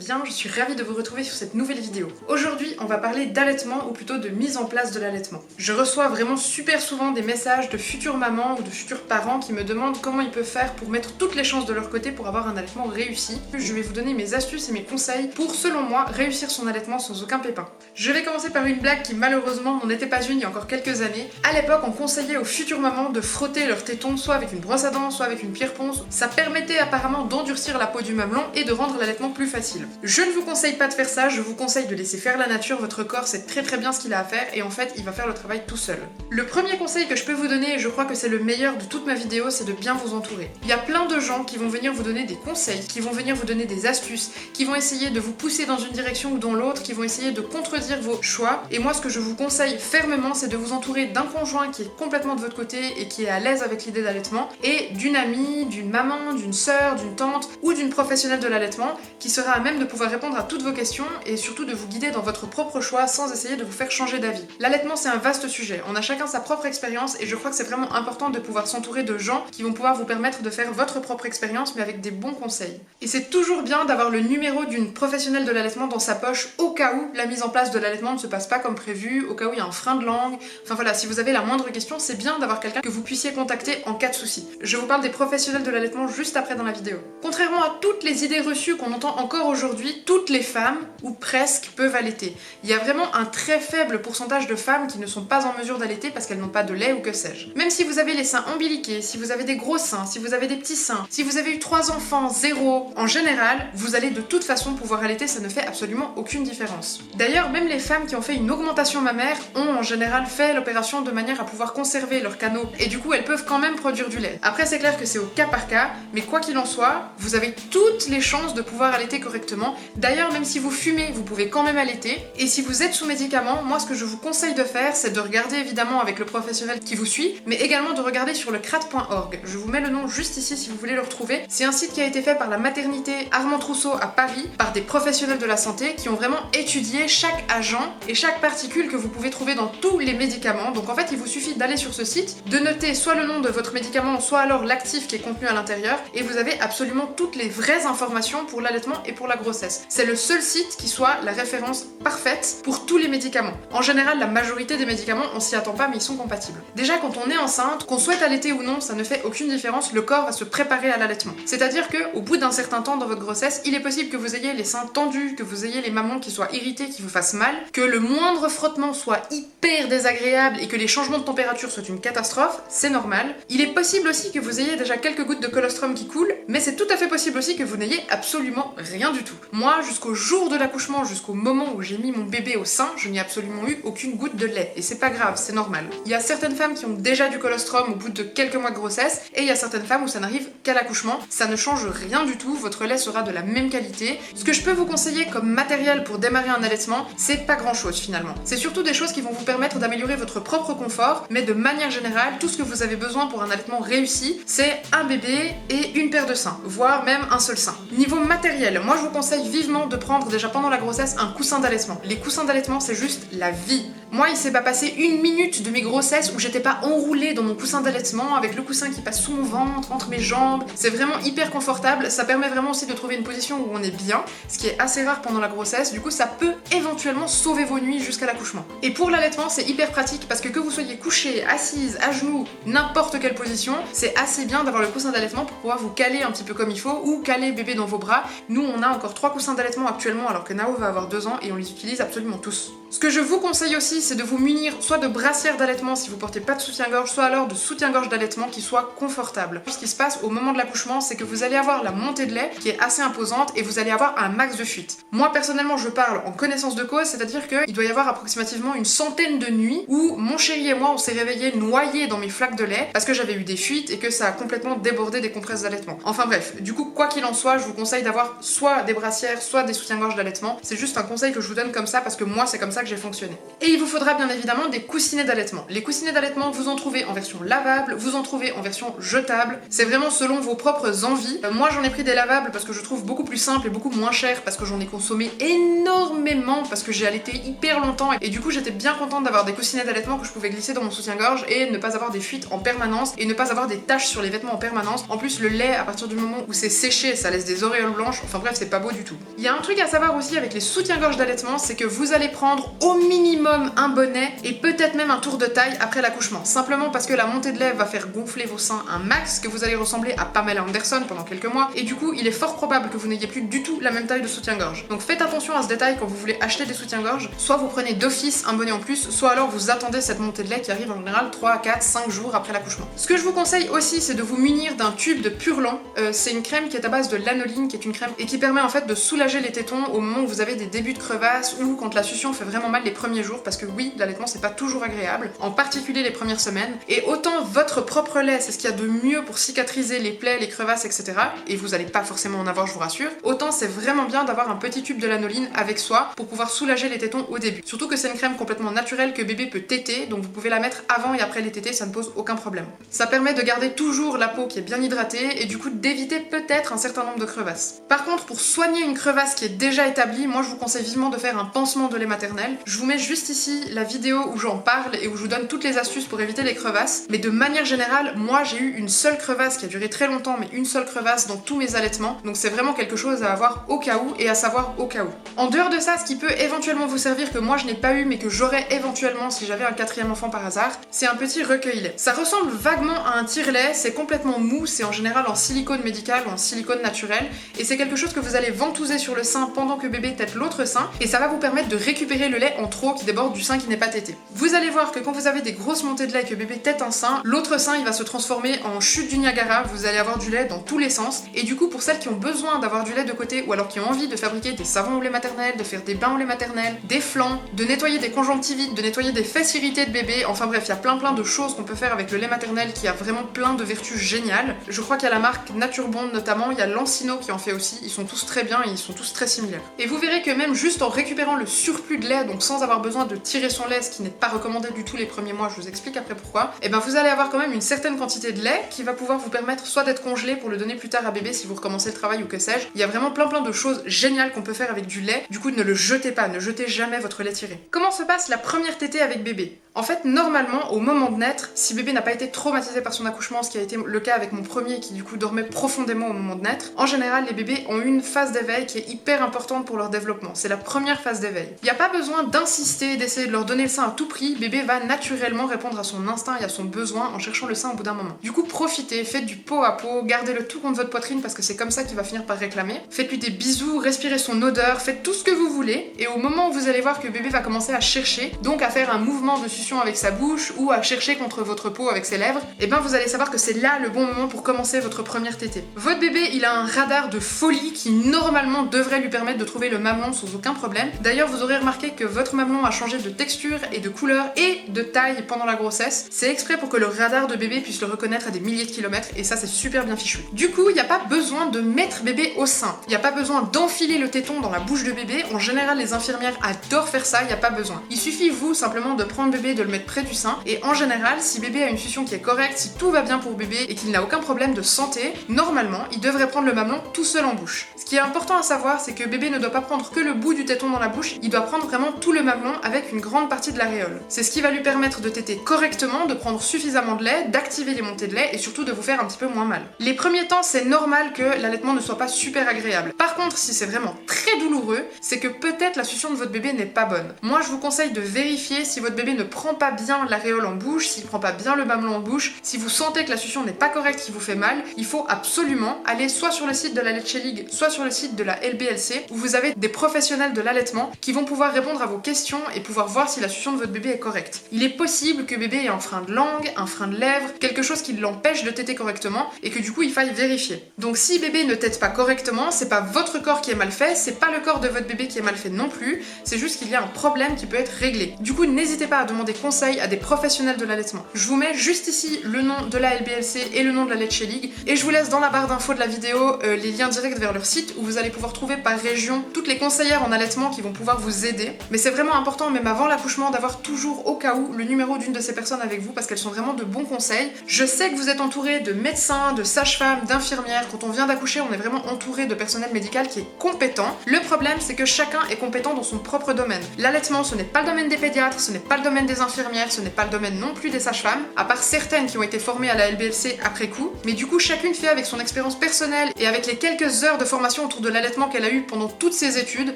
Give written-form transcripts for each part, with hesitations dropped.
bien, je suis ravie de vous retrouver sur cette nouvelle vidéo. Aujourd'hui, on va parler d'allaitement ou plutôt de mise en place de l'allaitement. Je reçois vraiment super souvent des messages de futures mamans ou de futurs parents qui me demandent comment ils peuvent faire pour mettre toutes les chances de leur côté pour avoir un allaitement réussi. Je vais vous donner mes astuces et mes conseils pour, selon moi, réussir son allaitement sans aucun pépin. Je vais commencer par une blague qui malheureusement n'en était pas une il y a encore quelques années. À l'époque, on conseillait aux futures mamans de frotter leurs tétons soit avec une brosse à dents, soit avec une pierre ponce. Ça permettait apparemment d'endurcir la peau du mamelon et de rendre l'allaitement plus facile. Je ne vous conseille pas de faire ça, je vous conseille de laisser faire la nature, votre corps sait très bien ce qu'il a à faire et en fait il va faire le travail tout seul. Le premier conseil que je peux vous donner, et je crois que c'est le meilleur de toute ma vidéo, c'est de bien vous entourer. Il y a plein de gens qui vont venir vous donner des conseils, qui vont venir vous donner des astuces, qui vont essayer de vous pousser dans une direction ou dans l'autre, qui vont essayer de contredire vos choix, et moi ce que je vous conseille fermement c'est de vous entourer d'un conjoint qui est complètement de votre côté et qui est à l'aise avec l'idée d'allaitement, et d'une amie, d'une maman, d'une sœur, d'une tante ou d'une professionnelle de l'allaitement qui sera à même de pouvoir répondre à toutes vos questions et surtout de vous guider dans votre propre choix sans essayer de vous faire changer d'avis. L'allaitement c'est un vaste sujet, on a chacun sa propre expérience et je crois que c'est vraiment important de pouvoir s'entourer de gens qui vont pouvoir vous permettre de faire votre propre expérience mais avec des bons conseils. Et c'est toujours bien d'avoir le numéro d'une professionnelle de l'allaitement dans sa poche au cas où la mise en place de l'allaitement ne se passe pas comme prévu, au cas où il y a un frein de langue, enfin voilà, si vous avez la moindre question, c'est bien d'avoir quelqu'un que vous puissiez contacter en cas de souci. Je vous parle des professionnels de l'allaitement juste après dans la vidéo. Contrairement à toutes les idées reçues qu'on entend encore aujourd'hui, toutes les femmes, ou presque, peuvent allaiter. Il y a vraiment un très faible pourcentage de femmes qui ne sont pas en mesure d'allaiter parce qu'elles n'ont pas de lait ou que sais-je. Même si vous avez les seins ombiliqués, si vous avez des gros seins, si vous avez des petits seins, si vous avez eu 3 enfants, 0, en général, vous allez de toute façon pouvoir allaiter, ça ne fait absolument aucune différence. D'ailleurs, même les femmes qui ont fait une augmentation mammaire ont en général fait l'opération de manière à pouvoir conserver leurs canaux et du coup elles peuvent quand même produire du lait. Après c'est clair que c'est au cas par cas, mais quoi qu'il en soit, vous avez toutes les chances de pouvoir allaiter correctement. D'ailleurs même si vous fumez, vous pouvez quand même allaiter. Et si vous êtes sous médicaments, moi ce que je vous conseille de faire, c'est de regarder évidemment avec le professionnel qui vous suit, mais également de regarder sur le crate.org. Je vous mets le nom juste ici si vous voulez le retrouver. C'est un site qui a été fait par la maternité Armand Trousseau à Paris, par des professionnels de la santé qui ont vraiment étudié chaque agent et chaque particule que vous pouvez trouver dans tous les médicaments. Donc en fait il vous suffit d'aller sur ce site, de noter soit le nom de votre médicament, soit alors l'actif qui est contenu à l'intérieur, et vous avez absolument toutes les vraies informations pour l'allaitement et pour la grossesse. C'est le seul site qui soit la référence parfaite pour tous les médicaments. En général, la majorité des médicaments, on s'y attend pas, mais ils sont compatibles. Déjà, quand on est enceinte, qu'on souhaite allaiter ou non, ça ne fait aucune différence, le corps va se préparer à l'allaitement. C'est-à-dire que, au bout d'un certain temps dans votre grossesse, il est possible que vous ayez les seins tendus, que vous ayez les mamans qui soient irritées, qui vous fassent mal, que le moindre frottement soit hyper désagréable et que les changements de température soient une catastrophe, c'est normal. Il est possible aussi que vous ayez déjà quelques gouttes de colostrum qui coulent, mais c'est tout à fait possible aussi que vous n'ayez absolument rien du tout. Moi, jusqu'au jour de l'accouchement, jusqu'au moment où j'ai mis mon bébé au sein, je n'ai absolument eu aucune goutte de lait. Et c'est pas grave, c'est normal. Il y a certaines femmes qui ont déjà du colostrum au bout de quelques mois de grossesse, et il y a certaines femmes où ça n'arrive qu'à l'accouchement. Ça ne change rien du tout, votre lait sera de la même qualité. Ce que je peux vous conseiller comme matériel pour démarrer un allaitement, c'est pas grand chose finalement. C'est surtout des choses qui vont vous permettre d'améliorer votre propre confort, mais de manière générale, tout ce que vous avez besoin pour un allaitement réussi, c'est un bébé et une paire de seins, voire même un seul sein. Niveau matériel, moi je vous conseille vivement de prendre déjà pendant la grossesse un coussin d'allaitement. Les coussins d'allaitement, c'est juste la vie. Moi, il s'est pas passé une minute de mes grossesses où j'étais pas enroulée dans mon coussin d'allaitement avec le coussin qui passe sous mon ventre, entre mes jambes. C'est vraiment hyper confortable. Ça permet vraiment aussi de trouver une position où on est bien, ce qui est assez rare pendant la grossesse. Du coup, ça peut éventuellement sauver vos nuits jusqu'à l'accouchement. Et pour l'allaitement, c'est hyper pratique parce que vous soyez couché, assise, à genoux, n'importe quelle position, c'est assez bien d'avoir le coussin d'allaitement pour pouvoir vous caler un petit peu comme il faut ou caler bébé dans vos bras. Nous, on a encore 3 coussins d'allaitement actuellement alors que Nao va avoir 2 ans et on les utilise absolument tous. Ce que je vous conseille aussi, c'est de vous munir soit de brassières d'allaitement si vous portez pas de soutien-gorge, soit alors de soutien-gorge d'allaitement qui soit confortable. Ce qui se passe au moment de l'accouchement, c'est que vous allez avoir la montée de lait qui est assez imposante et vous allez avoir un max de fuite. Moi personnellement, je parle en connaissance de cause, c'est-à-dire qu'il doit y avoir approximativement une centaine de nuits où mon chéri et moi on s'est réveillés noyés dans mes flaques de lait parce que j'avais eu des fuites et que ça a complètement débordé des compresses d'allaitement. Enfin bref, du coup quoi qu'il en soit, je vous conseille d'avoir soit des brassières, soit des soutiens-gorge d'allaitement. C'est juste un conseil que je vous donne comme ça parce que moi c'est comme ça que j'ai fonctionné. Et il vous faudra bien évidemment des coussinets d'allaitement. Les coussinets d'allaitement, vous en trouvez en version lavable, vous en trouvez en version jetable. C'est vraiment selon vos propres envies. Moi j'en ai pris des lavables parce que je trouve beaucoup plus simple et beaucoup moins cher, parce que j'en ai consommé énormément, parce que j'ai allaité hyper longtemps et du coup j'étais bien contente d'avoir des coussinets d'allaitement que je pouvais glisser dans mon soutien-gorge et ne pas avoir des fuites en permanence et ne pas avoir des taches sur les vêtements en permanence. En plus le lait, à partir du moment où c'est séché, ça laisse des auréoles blanches, enfin bref, c'est pas beau du tout. Il y a un truc à savoir aussi avec les soutiens-gorge d'allaitement, c'est que vous allez prendre au minimum un bonnet et peut-être même un tour de taille après l'accouchement, simplement parce que la montée de lait va faire gonfler vos seins un max, que vous allez ressembler à Pamela Anderson pendant quelques mois, et du coup il est fort probable que vous n'ayez plus du tout la même taille de soutien-gorge. Donc faites attention à ce détail quand vous voulez acheter des soutiens-gorge, soit vous prenez d'office un bonnet en plus, soit alors vous attendez cette montée de lait qui arrive en général 3, 4, 5 jours après l'accouchement. Ce que je vous conseille aussi, c'est de vous munir d'un tube de Purlan. C'est une crème qui est à base de lanoline, qui est une crème et qui permet en fait de soulager les tétons au moment où vous avez des débuts de crevasses ou quand la succion fait vraiment mal les premiers jours, parce que oui, l'allaitement c'est pas toujours agréable, en particulier les premières semaines, et autant votre propre lait c'est ce qu'il y a de mieux pour cicatriser les plaies, les crevasses, etc. et vous allez pas forcément en avoir, je vous rassure, autant c'est vraiment bien d'avoir un petit tube de lanoline avec soi pour pouvoir soulager les tétons au début. Surtout que c'est une crème complètement naturelle que bébé peut téter, donc vous pouvez la mettre avant et après les tétés, ça ne pose aucun problème. Ça permet de garder toujours la peau qui est bien hydratée et du coup d'éviter peut-être un certain nombre de crevasses. Par contre, pour soigner une crevasse qui est déjà établie, moi je vous conseille vivement de faire un pansement de lait maternel. Je vous mets juste ici la vidéo où j'en parle et où je vous donne toutes les astuces pour éviter les crevasses, mais de manière générale, moi j'ai eu une seule crevasse qui a duré très longtemps, mais une seule crevasse dans tous mes allaitements, donc c'est vraiment quelque chose à avoir au cas où et à savoir au cas où. En dehors de ça, ce qui peut éventuellement vous servir, que moi je n'ai pas eu mais que j'aurais éventuellement si j'avais un 4e enfant par hasard, c'est un petit recueil-lait. Ça ressemble vaguement à un tire-lait, c'est complètement mou, c'est en général en silicone médical ou en silicone naturel, et c'est quelque chose que vous allez ventouser sur le sein pendant que bébé tète l'autre sein, et ça va vous permettre de récupérer le lait en trop qui déborde du sein qui n'est pas tété. Vous allez voir que quand vous avez des grosses montées de lait et que bébé tète un sein, l'autre sein il va se transformer en chute du Niagara, vous allez avoir du lait dans tous les sens, et du coup pour celles qui ont besoin d'avoir du lait de côté ou alors qui ont envie de fabriquer des savons au lait maternel, de faire des bains au lait maternel, des flancs, de nettoyer des conjonctivites, de nettoyer des fesses irritées de bébé, enfin bref, il y a plein de choses qu'on peut faire avec le lait maternel qui a vraiment plein de vertus géniales. Je crois qu'il y a la marque Naturebond notamment, il y a Lancino qui en fait aussi, ils sont tous très bien et ils sont tous très similaires. Et vous verrez que même juste en récupérant le surplus de lait, donc sans avoir besoin de tirer son lait, ce qui n'est pas recommandé du tout les premiers mois, je vous explique après pourquoi, et ben vous allez avoir quand même une certaine quantité de lait qui va pouvoir vous permettre soit d'être congelé pour le donner plus tard à bébé si vous recommencez le travail ou que sais-je. Il y a vraiment plein de choses géniales qu'on peut faire avec du lait, du coup ne le jetez pas, ne jetez jamais votre lait tiré. Comment se passe la première tétée avec bébé ? En fait, normalement, au moment de naître, si bébé n'a pas été traumatisé par son accouchement, ce qui a été le cas avec mon premier qui du coup dormait profondément au moment de naître, en général, les bébés ont une phase d'éveil qui est hyper importante pour leur développement. C'est la première phase d'éveil. Il n'y a pas besoin d'insister, d'essayer de leur donner le sein à tout prix, bébé va naturellement répondre à son instinct et à son besoin en cherchant le sein au bout d'un moment. Du coup, profitez, faites du pot à pot, gardez-le tout contre votre poitrine parce que c'est comme ça qu'il va finir par réclamer. Faites-lui des bisous, respirez son odeur, faites tout ce que vous voulez, et au moment où vous allez voir que bébé va commencer à chercher, donc à faire un mouvement de succion avec sa bouche ou à chercher contre votre peau avec ses lèvres, et ben vous allez savoir que c'est là le bon moment pour commencer votre première tétée. Votre bébé, il a un radar de folie qui normalement devrait lui permettre de trouver le mamelon sans aucun problème. D'ailleurs, vous aurez remarqué que votre mamelon a changé de texture et de couleur et de taille pendant la grossesse. C'est exprès pour que le radar de bébé puisse le reconnaître à des milliers de kilomètres, et ça c'est super bien fichu. Du coup, il n'y a pas besoin de mettre bébé au sein. Il n'y a pas besoin d'enfiler le téton dans la bouche de bébé. En général, les infirmières adorent faire ça, il n'y a pas besoin. Il suffit, vous, simplement de prendre bébé, de le mettre près du sein, et en général, si bébé a une succion qui est correcte, si tout va bien pour bébé et qu'il n'a aucun problème de santé, normalement, il devrait prendre le mamelon tout seul en bouche. Ce qui est important à savoir, c'est que bébé ne doit pas prendre que le bout du téton dans la bouche, il doit prendre vraiment tout le mamelon avec une grande partie de l'aréole. C'est ce qui va lui permettre de téter correctement, de prendre suffisamment de lait, d'activer les montées de lait et surtout de vous faire un petit peu moins mal. Les premiers temps, c'est normal que l'allaitement ne soit pas super agréable. Par contre, si c'est vraiment très douloureux, c'est que peut-être la succion de votre bébé n'est pas bonne. Moi, je vous conseille de vérifier si votre bébé ne prend pas bien l'aréole en bouche, s'il prend pas bien le mamelon en bouche, si vous sentez que la succion n'est pas correcte, qui vous fait mal, il faut absolument aller soit sur le site de la Leche League, soit sur le site de la LBLC, où vous avez des professionnels de l'allaitement qui vont pouvoir répondre à vos questions et pouvoir voir si la succion de votre bébé est correcte. Il est possible que bébé ait un frein de langue, un frein de lèvres, quelque chose qui l'empêche de téter correctement et que du coup il faille vérifier. Donc si bébé ne tète pas correctement, c'est pas votre corps qui est mal fait, c'est pas le corps de votre bébé qui est mal fait non plus, c'est juste qu'il y a un problème qui peut être réglé. Du coup, n'hésitez pas à demander des conseils à des professionnels de l'allaitement. Je vous mets juste ici le nom de la LBLC et le nom de la Leche League et je vous laisse dans la barre d'infos de la vidéo les liens directs vers leur site où vous allez pouvoir trouver par région toutes les conseillères en allaitement qui vont pouvoir vous aider. Mais c'est vraiment important, même avant l'accouchement, d'avoir toujours au cas où le numéro d'une de ces personnes avec vous parce qu'elles sont vraiment de bons conseils. Je sais que vous êtes entouré de médecins, de sages-femmes, d'infirmières. Quand on vient d'accoucher, on est vraiment entouré de personnel médical qui est compétent. Le problème, c'est que chacun est compétent dans son propre domaine. L'allaitement, ce n'est pas le domaine des pédiatres, ce n'est pas le domaine des infirmières, ce n'est pas le domaine non plus des sages-femmes, à part certaines qui ont été formées à la LBLC après coup. Mais du coup, chacune fait avec son expérience personnelle et avec les quelques heures de formation autour de l'allaitement qu'elle a eu pendant toutes ses études.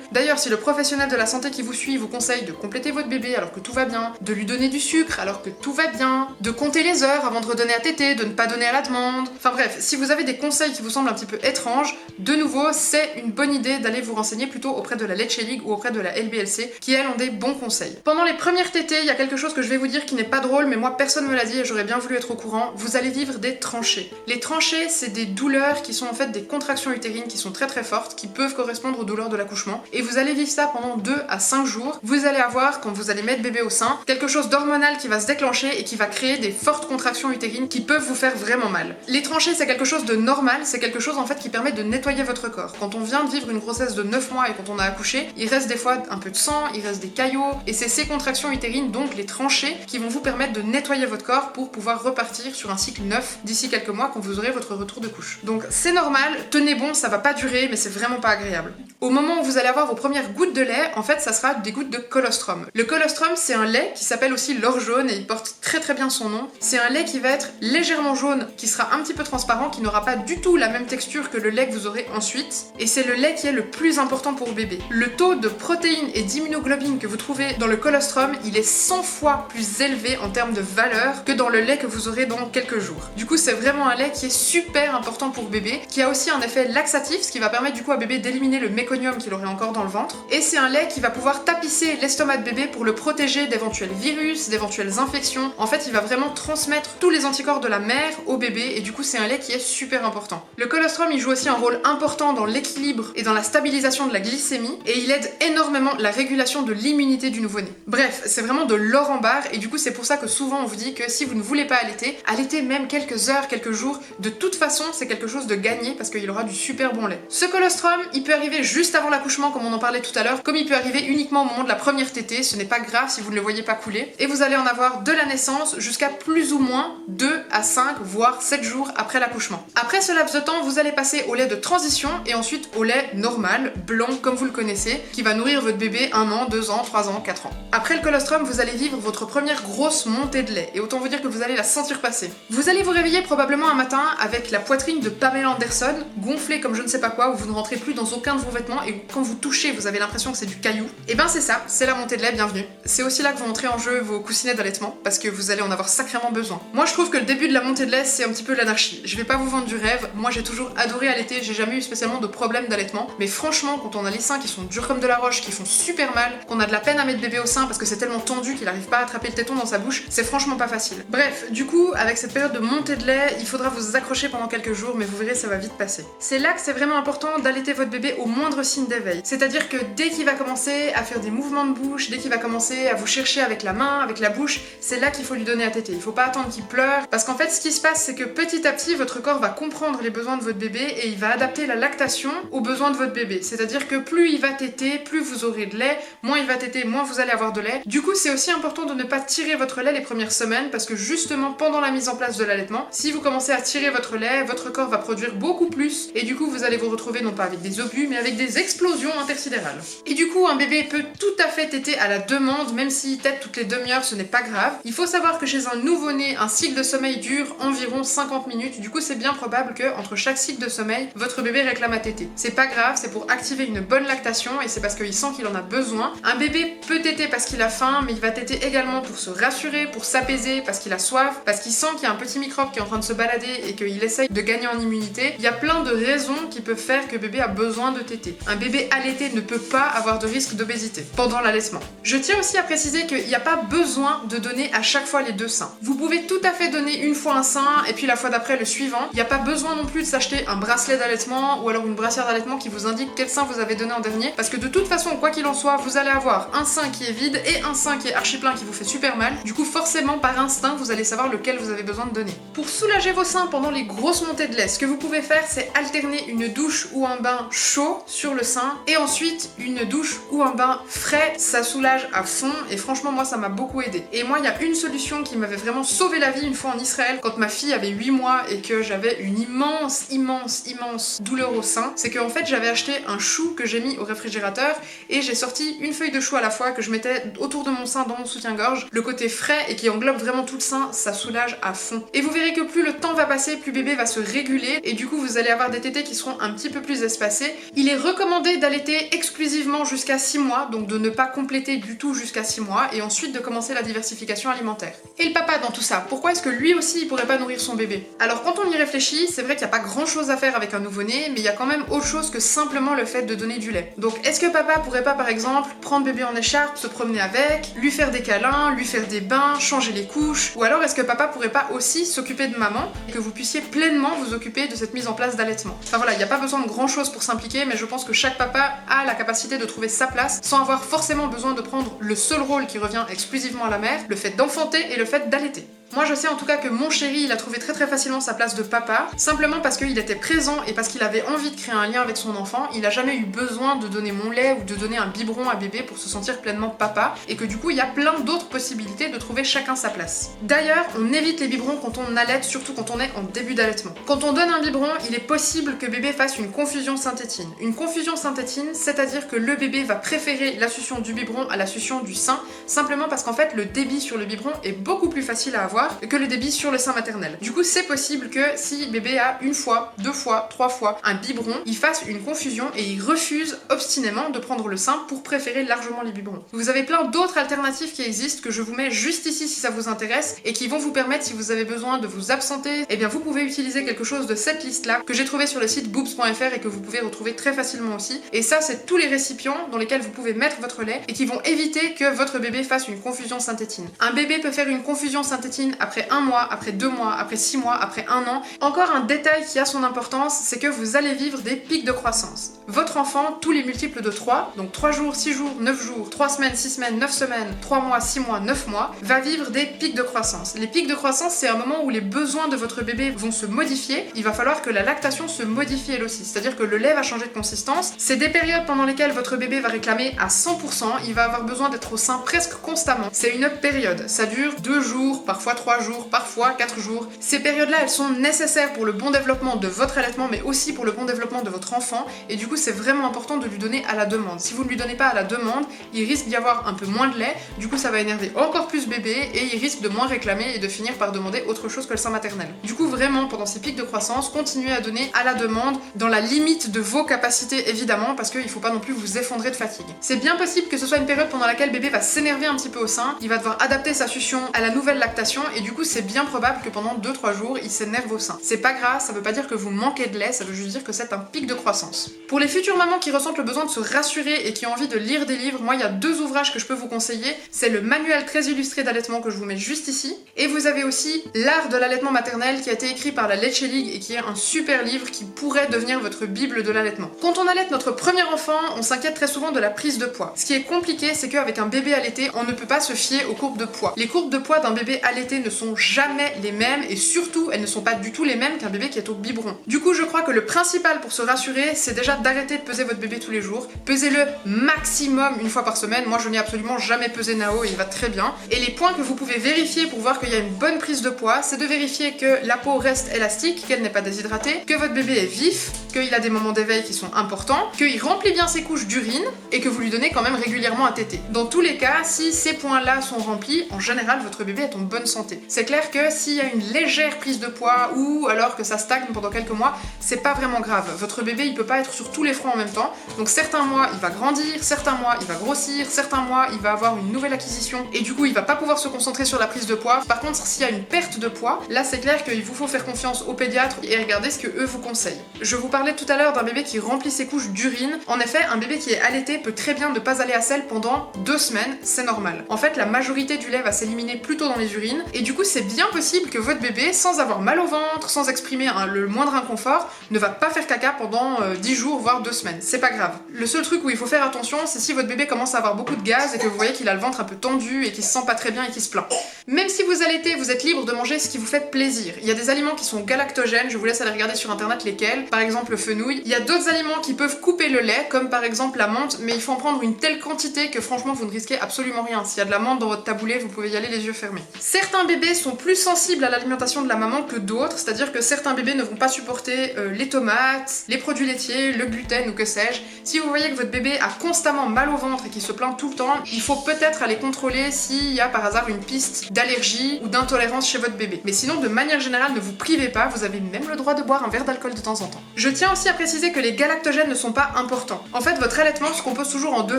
D'ailleurs, si le professionnel de la santé qui vous suit vous conseille de compléter votre bébé alors que tout va bien, de lui donner du sucre alors que tout va bien, de compter les heures avant de redonner à téter, de ne pas donner à la demande. Enfin bref, si vous avez des conseils qui vous semblent un petit peu étranges, de nouveau, c'est une bonne idée d'aller vous renseigner plutôt auprès de la Leche League ou auprès de la LBLC qui elles ont des bons conseils. Pendant les premières tétées, il y a quelque chose que je vais vous dire qui n'est pas drôle, mais moi personne me l'a dit et j'aurais bien voulu être au courant. Vous allez vivre des tranchées. Les tranchées, c'est des douleurs qui sont en fait des contractions utérines qui sont très très fortes, qui peuvent correspondre aux douleurs de l'accouchement. Et vous allez vivre ça pendant 2 à 5 jours. Vous allez avoir, quand vous allez mettre bébé au sein, quelque chose d'hormonal qui va se déclencher et qui va créer des fortes contractions utérines qui peuvent vous faire vraiment mal. Les tranchées, c'est quelque chose de normal, c'est quelque chose en fait qui permet de nettoyer votre corps. Quand on vient de vivre une grossesse de 9 mois et quand on a accouché, il reste des fois un peu de sang, il reste des caillots, et c'est ces contractions utérines, donc les tranchées, qui vont vous permettre de nettoyer votre corps pour pouvoir repartir sur un cycle neuf d'ici quelques mois quand vous aurez votre retour de couche. Donc c'est normal, tenez bon, ça va pas durer, mais c'est vraiment pas agréable. Au moment où vous allez avoir vos premières gouttes de lait, en fait ça sera des gouttes de colostrum. Le colostrum, c'est un lait qui s'appelle aussi l'or jaune et il porte très très bien son nom. C'est un lait qui va être légèrement jaune, qui sera un petit peu transparent, qui n'aura pas du tout la même texture que le lait que vous aurez ensuite. Et c'est le lait qui est le plus important pour le bébé. Le taux de protéines et d'immunoglobine que vous trouvez dans le colostrum, il est 100 fois plus élevé en termes de valeur que dans le lait que vous aurez dans quelques jours. Du coup, c'est vraiment un lait qui est super important pour le bébé, qui a aussi un effet laxatif, ce qui va permettre du coup à bébé d'éliminer le méconium qu'il aurait encore dans le ventre. Et c'est un lait qui va pouvoir tapisser l'estomac de bébé pour le protéger d'éventuels virus, d'éventuelles infections. En fait, il va vraiment transmettre tous les anticorps de la mère au bébé et du coup, c'est un lait qui est super important. Le colostrum, il joue aussi un rôle important dans l'équilibre et dans la stabilisation de la glycémie et il aide énormément la régulation de l'immunité du nouveau-né. Bref, c'est vraiment de l'or en barre et du coup, c'est pour ça que souvent on vous dit que si vous ne voulez pas allaiter même quelques heures, quelques jours, de toute façon, c'est quelque chose de gagné parce qu'il aura du super bon lait. Ce colostrum, il peut arriver juste avant l'accouchement comme on en parlait tout à l'heure, comme il peut arriver uniquement au moment de la première tétée, ce n'est pas grave si vous ne le voyez pas couler et vous allez en avoir de la naissance jusqu'à plus ou moins 2 à 5 voire 7 jours après l'accouchement. Après ce laps de temps, vous allez passer au lait de transition et ensuite au lait normal, blanc comme vous le connaissez, qui va nourrir votre bébé 1 an, 2 ans, 3 ans, 4 ans. Après le colostrum, vous allez vivre votre première grosse montée de lait et autant vous dire que vous allez la sentir passer. Vous allez vous réveiller probablement un matin avec la poitrine de Pamela Anderson, gonflée comme je ne sais pas quoi, où vous ne rentrez plus dans aucun de vos vêtements et quand vous touchez, vous avez l'impression que c'est du caillou. Et ben c'est ça, c'est la montée de lait, bienvenue. C'est aussi là que vont entrer en jeu vos coussinets d'allaitement parce que vous allez en avoir sacrément besoin. Moi je trouve que le début de la montée de lait c'est un petit peu l'anarchie. Je vais pas vous vendre du rêve, moi j'ai toujours adoré allaiter, j'ai jamais eu spécialement de problème d'allaitement, mais franchement quand on a les seins qui sont durs comme de la roche, qui font super mal, qu'on a de la peine à mettre bébé au sein parce que c'est tellement tendu qu'il arrive pas à attraper le téton dans sa bouche, c'est franchement pas facile. Bref, du coup avec cette période de montée de lait, il faudra vous accrocher pendant quelques jours, mais vous verrez ça va vite passer. C'est là que c'est vraiment important d'allaiter votre bébé au moindre signe d'éveil. C'est-à-dire que dès qu'il va commencer à faire des mouvements de bouche, dès qu'il va commencer à vous chercher avec la main, avec la bouche, c'est là qu'il faut lui donner à téter. Il faut pas attendre qu'il pleure, parce qu'en fait ce qui se passe c'est que petit à petit votre corps va comprendre les besoins de votre bébé et il va adapter la lactation aux besoins de votre bébé. C'est-à-dire que plus il va téter, plus vous aurez de lait, moins il va téter, moins vous allez avoir de lait. Du coup c'est aussi important de ne pas tirer votre lait les premières semaines parce que justement pendant la mise en place de l'allaitement, si vous commencez à tirer votre lait, votre corps va produire beaucoup plus et du coup vous allez vous retrouver non pas avec des obus mais avec des explosions intersidérales. Et du coup un bébé peut tout à fait téter à la demande, même s'il tète toutes les demi-heures, ce n'est pas grave. Il faut savoir que chez un nouveau-né, un cycle de sommeil dure environ 50 minutes, du coup c'est bien probable que entre chaque cycle de sommeil, votre bébé réclame à téter. C'est pas grave, c'est pour activer une bonne lactation et c'est parce qu'il sent qu'il en a besoin. Un bébé peut téter parce qu'il a faim, mais il va téter également pour se rassurer, pour s'apaiser, parce qu'il a soif, parce qu'il sent qu'il y a un petit microbe qui est en train de se balader et qu'il essaye de gagner en immunité. Il y a plein de raisons qui peuvent faire que bébé a besoin de téter. Un bébé allaité ne peut pas avoir de risque d'obésité pendant l'allaitement. Je tiens aussi à préciser qu'il n'y a pas besoin de donner à chaque fois les deux seins. Vous pouvez tout à fait donner une fois un sein et puis la fois d'après le suivant. Il n'y a pas besoin non plus de s'acheter un bracelet d'allaitement ou alors une brassière d'allaitement qui vous indique quel sein vous avez donné en dernier parce que de toute façon, quoi qu'il en soit, vous allez avoir un sein qui est vide et un sein qui est archi plein qui vous fait super mal. Du coup, forcément, par instinct, vous allez savoir lequel vous avez besoin de donner. Pour soulager vos seins pendant les grosses montées de lait, ce que vous pouvez faire, c'est alterner une douche ou un bain chaud sur le sein et ensuite une douche ou un bain frais. Ça soulage à fond et franchement, moi, ça m'a beaucoup aidé. Et moi, il y a une solution qui m'avait vraiment sauvé la vie une fois en Israël quand ma fille avait 8 mois et que j'avais une immense douleur au sein. C'est qu'en fait, j'avais acheté un chou que j'ai mis au réfrigérateur et j'ai sorti une feuille de chou à la fois que je mettais autour de mon sein dans mon soutien-gorge. Le côté frais et qui englobe vraiment tout le sein, ça soulage à fond. Et vous verrez que plus le temps va passer, plus bébé va se réguler et du coup vous allez avoir des tétés qui seront un petit peu plus espacés. Il est recommandé d'allaiter exclusivement jusqu'à 6 mois, donc de ne pas compléter du tout jusqu'à 6 mois et ensuite de commencer la diversification alimentaire. Et le papa dans tout ça, pourquoi est-ce que lui aussi il pourrait pas nourrir son bébé? Alors quand on y réfléchit, c'est vrai qu'il n'y a pas grand chose à faire avec un nouveau-né, mais il y a quand même autre chose que simplement le fait de donner du lait. Donc est-ce que papa pourrait pas par exemple prendre bébé en écharpe, se promener avec, lui faire des câlins, lui faire des bains, changer les couches, ou alors est-ce que papa pourrait pas aussi s'occuper de maman et que vous puissiez pleinement vous occuper de cette mise en place d'allaitement? Enfin voilà, il n'y a pas besoin de grand chose pour s'impliquer, mais je pense que chaque papa a la capacité de trouver sa place sans avoir forcément besoin de prendre le seul rôle qui revient exclusivement à la mère, le fait d'enfanter et le fait d'allaiter. Moi je sais en tout cas que mon chéri il a trouvé très facilement sa place de papa, simplement parce qu'il était présent et parce qu'il avait envie de créer un lien avec son enfant. Il a jamais eu besoin de donner mon lait ou de donner un biberon à bébé pour se sentir pleinement papa, et que du coup il y a plein d'autres possibilités de trouver chacun sa place. D'ailleurs, on évite les biberons quand on allaite, surtout quand on est en début d'allaitement. Quand on donne un biberon, il est possible que bébé fasse une confusion synthétine. Une confusion synthétine, c'est-à-dire que le bébé va préférer la succion du biberon à la succion du sein, simplement parce qu'en fait le débit sur le biberon est beaucoup plus facile à avoir que le débit sur le sein maternel. Du coup, c'est possible que si bébé a une fois, 2 fois, 3 fois un biberon, il fasse une confusion et il refuse obstinément de prendre le sein pour préférer largement les biberons. Vous avez plein d'autres alternatives qui existent que je vous mets juste ici si ça vous intéresse et qui vont vous permettre, si vous avez besoin de vous absenter, eh bien vous pouvez utiliser quelque chose de cette liste-là que j'ai trouvé sur le site boobs.fr et que vous pouvez retrouver très facilement aussi. Et ça, c'est tous les récipients dans lesquels vous pouvez mettre votre lait et qui vont éviter que votre bébé fasse une confusion synthétine. Un bébé peut faire une confusion synthétine après 1 mois, après 2 mois, après 6 mois, après 1 an. Encore un détail qui a son importance, c'est que vous allez vivre des pics de croissance. Votre enfant, tous les multiples de 3, donc 3 jours, 6 jours, 9 jours, 3 semaines, 6 semaines, 9 semaines, 3 mois, 6 mois, 9 mois, va vivre des pics de croissance. Les pics de croissance, c'est un moment où les besoins de votre bébé vont se modifier. Il va falloir que la lactation se modifie elle aussi, c'est-à-dire que le lait va changer de consistance. C'est des périodes pendant lesquelles votre bébé va réclamer à 100%, il va avoir besoin d'être au sein presque constamment. C'est une période, ça dure 2 jours, parfois 3 jours, parfois 4 jours. Ces périodes-là, elles sont nécessaires pour le bon développement de votre allaitement, mais aussi pour le bon développement de votre enfant, et du coup c'est vraiment important de lui donner à la demande. Si vous ne lui donnez pas à la demande, il risque d'y avoir un peu moins de lait, du coup ça va énerver encore plus bébé, et il risque de moins réclamer et de finir par demander autre chose que le sein maternel. Du coup vraiment, pendant ces pics de croissance, continuez à donner à la demande, dans la limite de vos capacités évidemment, parce qu'il faut pas non plus vous effondrer de fatigue. C'est bien possible que ce soit une période pendant laquelle bébé va s'énerver un petit peu au sein, il va devoir adapter sa succion à la nouvelle lactation, et du coup c'est bien probable que pendant 2-3 jours, il s'énerve au sein. C'est pas grave, ça veut pas dire que vous manquez de lait, ça veut juste dire que c'est un pic de croissance. Pour les futures mamans qui ressentent le besoin de se rassurer et qui ont envie de lire des livres, moi il y a 2 ouvrages que je peux vous conseiller. C'est le manuel très illustré d'allaitement que je vous mets juste ici, et vous avez aussi L'art de l'allaitement maternel qui a été écrit par la Leche League et qui est un super livre qui pourrait devenir votre bible de l'allaitement. Quand on allaite notre premier enfant, on s'inquiète très souvent de la prise de poids. Ce qui est compliqué, c'est qu'avec un bébé allaité, on ne peut pas se fier aux courbes de poids. Les courbes de poids d'un bébé allaité ne sont jamais les mêmes et surtout, elles ne sont pas du tout les mêmes qu'un bébé qui est au biberon. Du coup, je crois que le principal pour se rassurer, c'est déjà d'arrêter de peser votre bébé tous les jours. Pesez-le maximum une fois par semaine. Moi, je n'ai absolument jamais pesé Nao et il va très bien. Et les points que vous pouvez vérifier pour voir qu'il y a une bonne prise de poids, c'est de vérifier que la peau reste élastique, qu'elle n'est pas déshydratée, que votre bébé est vif, qu'il a des moments d'éveil qui sont importants, qu'il remplit bien ses couches d'urine et que vous lui donnez quand même régulièrement à téter. Dans tous les cas, si ces points-là sont remplis, en général, votre bébé est en bonne santé. C'est clair que s'il y a une légère prise de poids ou alors que ça stagne pendant quelques mois, c'est pas vraiment grave. Votre bébé, il peut pas être sur tous les fronts en même temps. Donc certains mois, il va grandir, certains mois, il va grossir, certains mois, il va avoir une nouvelle acquisition et du coup, il va pas pouvoir se concentrer sur la prise de poids. Par contre, s'il y a une perte de poids, là, c'est clair qu'il vous faut faire confiance au pédiatre et regarder ce que eux vous conseillent. Je vous parlais tout à l'heure d'un bébé qui remplit ses couches d'urine. En effet, un bébé qui est allaité peut très bien ne pas aller à selle pendant 2 semaines, c'est normal. En fait, la majorité du lait va s'éliminer plutôt dans les urines et du coup c'est bien possible que votre bébé, sans avoir mal au ventre, sans exprimer le moindre inconfort, ne va pas faire caca pendant 10 jours voire 2 semaines. C'est pas grave. Le seul truc où il faut faire attention, c'est si votre bébé commence à avoir beaucoup de gaz et que vous voyez qu'il a le ventre un peu tendu et qu'il se sent pas très bien et qu'il se plaint. Même si vous allaitez, vous êtes libre de manger ce qui vous fait plaisir. Il y a des aliments qui sont galactogènes, je vous laisse aller regarder sur internet lesquels, par exemple le fenouil. Il y a d'autres aliments qui peuvent couper le lait, comme par exemple la menthe, mais il faut en prendre une telle quantité que franchement vous ne risquez absolument rien. S'il y a de la menthe dans votre taboulé, vous pouvez y aller les yeux fermés. Certains bébés sont plus sensibles à l'alimentation de la maman que d'autres, c'est-à-dire que certains bébés ne vont pas supporter les tomates, les produits laitiers, le gluten ou que sais-je. Si vous voyez que votre bébé a constamment mal au ventre et qu'il se plaint tout le temps, il faut peut-être aller contrôler s'il y a par hasard une piste d'allergie ou d'intolérance chez votre bébé. Mais sinon, de manière générale, ne vous privez pas, vous avez même le droit de boire un verre d'alcool de temps en temps. Je tiens aussi à préciser que les galactogènes ne sont pas importants. En fait, votre allaitement se compose toujours en deux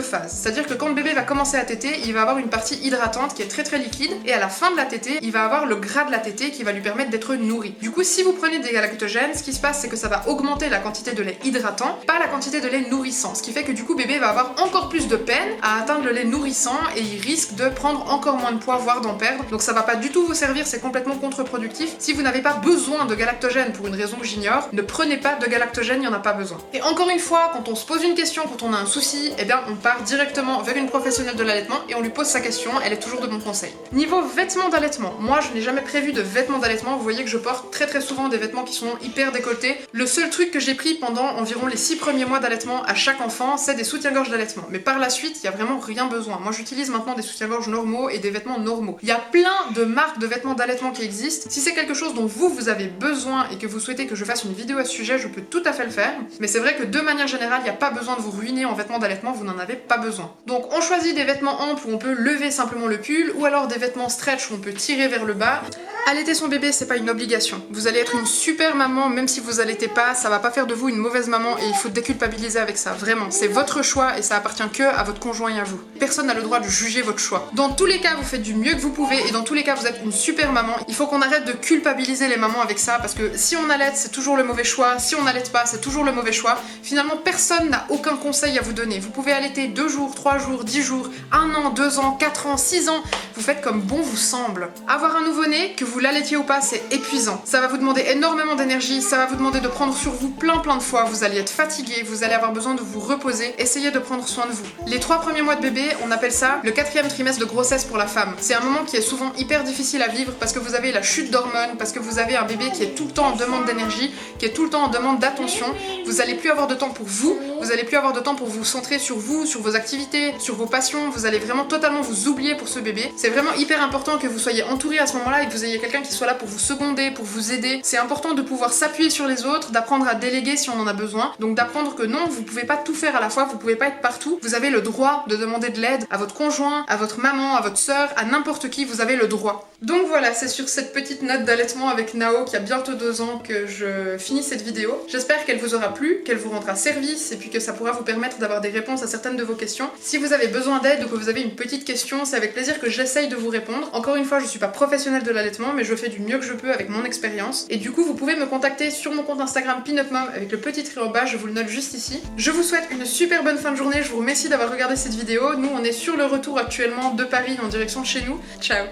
phases. C'est-à-dire que quand le bébé va commencer à téter, il va avoir une partie hydratante qui est très liquide, et à la fin de la tétée, il va avoir le gras de la tétée qui va lui permettre d'être nourri. Du coup, si vous prenez des galactogènes, ce qui se passe, c'est que ça va augmenter la quantité de lait hydratant, pas la quantité de lait nourrissant. Ce qui fait que du coup, bébé va avoir encore plus de peine à atteindre le lait nourrissant et il risque de prendre encore moins de poids, voire d'en perdre. Donc ça va pas du tout vous servir, c'est complètement contre-productif. Si vous n'avez pas besoin de galactogène pour une raison que j'ignore, ne prenez pas de galactogène, il n'y en a pas besoin. Et encore une fois, quand on se pose une question, quand on a un souci, eh bien on part directement vers une professionnelle de l'allaitement et on lui pose sa question, elle est toujours de bons conseils. Niveau vêtements d'allaitement, moi je n'ai jamais prévu de vêtements d'allaitement, vous voyez que je porte très souvent des vêtements qui sont hyper décolletés. Le seul truc que j'ai pris pendant environ les 6 premiers mois d'allaitement à chaque enfant, c'est des soutiens-gorge d'allaitement. Mais par la suite, il n'y a vraiment rien besoin. Moi j'utilise maintenant des soutiens-gorge normaux et des vêtements normaux. Il y a plein de marques de vêtements d'allaitement qui existent. Si c'est quelque chose dont vous avez besoin et que vous souhaitez que je fasse une vidéo à ce sujet, je peux tout à fait le faire. Mais c'est vrai que de manière générale, il n'y a pas besoin de vous ruiner en vêtements d'allaitement, vous n'en avez pas besoin. Donc on choisit des vêtements amples où on peut lever simplement le pull, ou alors des vêtements stretch où on peut tirer vers le bas. Allaiter son bébé, c'est pas une obligation. Vous allez être une super maman, même si vous allaitez pas, ça va pas faire de vous une mauvaise maman et il faut déculpabiliser avec ça, vraiment. C'est votre choix et ça appartient que à votre conjoint et à vous. Personne n'a le droit de juger votre choix. Dans tous les cas, vous faites du mieux que vous pouvez et dans tous les cas, vous êtes une super maman. Il faut qu'on arrête de culpabiliser les mamans avec ça parce que si on allaite, c'est toujours le mauvais choix. Si on n'allaite pas, c'est toujours le mauvais choix. Finalement, personne n'a aucun conseil à vous donner. Vous pouvez allaiter 2 jours, 3 jours, 10 jours, 1 an, 2 ans, 4 ans, 6 ans. Vous faites comme bon vous semble. Avoir un nouveau-né, que vous l'allaitiez ou pas, c'est épuisant. Ça va vous demander énormément d'énergie, ça va vous demander de prendre sur vous plein de fois. Vous allez être fatigué, vous allez avoir besoin de vous reposer. Essayez de prendre soin de vous. Les 3 premiers mois de bébé, on appelle ça le 4e trimestre de grossesse pour la femme. C'est un moment qui est souvent hyper difficile à vivre parce que vous avez la chute d'hormones, parce que vous avez un bébé qui est tout le temps en demande d'énergie, qui est tout le temps en demande d'attention. Vous allez plus avoir de temps pour vous, vous allez plus avoir de temps pour vous centrer sur vous, sur vos activités, sur vos passions. Vous allez vraiment totalement vous oublier pour ce bébé. C'est vraiment hyper important que vous soyez entouré à ce moment-là et que vous ayez quelqu'un qui soit là pour vous seconder, pour vous aider. C'est important de pouvoir s'appuyer sur les autres, d'apprendre à déléguer si on en a besoin. Donc d'apprendre que non, vous pouvez pas tout faire à la fois, vous pouvez pas être partout. Vous avez le droit de demander de l'aide à votre conjoint, à votre maman, à votre sœur, à n'importe qui, vous avez le droit. Donc voilà, c'est sur cette petite note d'allaitement avec Nao qui a bientôt 2 ans que je finis cette vidéo. J'espère qu'elle vous aura plu, qu'elle vous rendra service et puis que ça pourra vous permettre d'avoir des réponses à certaines de vos questions. Si vous avez besoin d'aide ou que vous avez une petite question, c'est avec plaisir que j'essaye de vous répondre. Encore une fois, je suis pas professionnelle de l'allaitement, mais je fais du mieux que je peux avec mon expérience. Et du coup, vous pouvez me contacter sur mon compte Instagram PinUpMom avec le petit trait en bas, je vous le note juste ici. Je vous souhaite une super bonne fin de journée, je vous remercie d'avoir regardé cette vidéo. Nous, on est sur le retour actuellement de Paris en direction de chez nous. Ciao!